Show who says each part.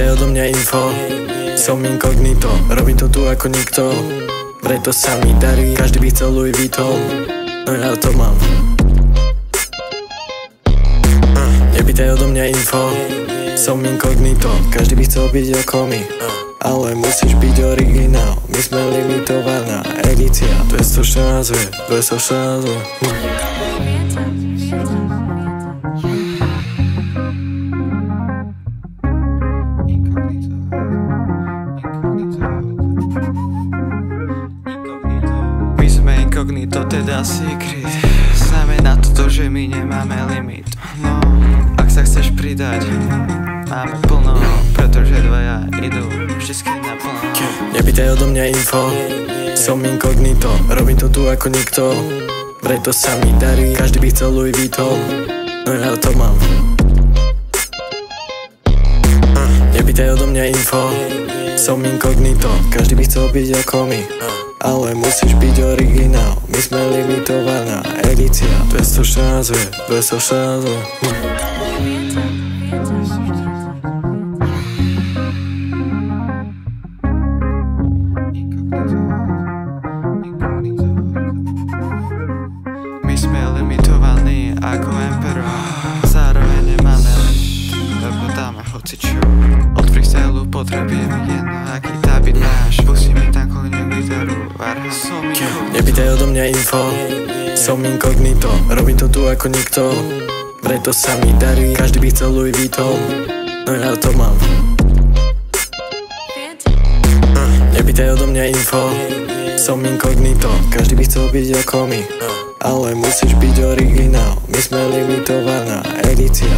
Speaker 1: Nepýtaj odo mňa info, som inkognito, robím to tu ako nikto, preto sa mi darí, každý by chcel Louis Vuitton, no ja to mám. Nepýtaj odo mňa info, som inkognito, každý by chcel byť ako my, ale musíš byť originál, my sme limitovaná edícia, 214, 214.
Speaker 2: My sme inkognito, teda secret. Znamená to, že my nemáme limit. No, ak sa chceš pridať, máme plno, pretože dvaja idú vždycky naplno.
Speaker 1: Nepýtaj odo mňa info, som inkognito, robím to tu ako nikto, preto sa mi darí, každý by chcel Louis Vuitton, no ja to mám. Nepýtaj odo mňa info, som inkognito, každý by chcel byť ako my, ale musíš byť originál, my sme limitovaná edícia, 214, 214.
Speaker 2: My sme limitovaní ako emperor, zároveň nemáme lebo dáme hocičo. Od freestylu potrebujeme jedno, aký tábit máš, pustí mi tam kľudne gitaru, varha som inkognito.
Speaker 1: Nepýtaj odo mňa info, som inkognito, robím to tu ako nikto, preto sa mi darí, každý by chcel Louis Vuitton, no ja to mám. Nepýtaj odo mňa info, som inkognito, každý by chcel byť ako my, ale musíš byť originál, my sme limitovaná edícia.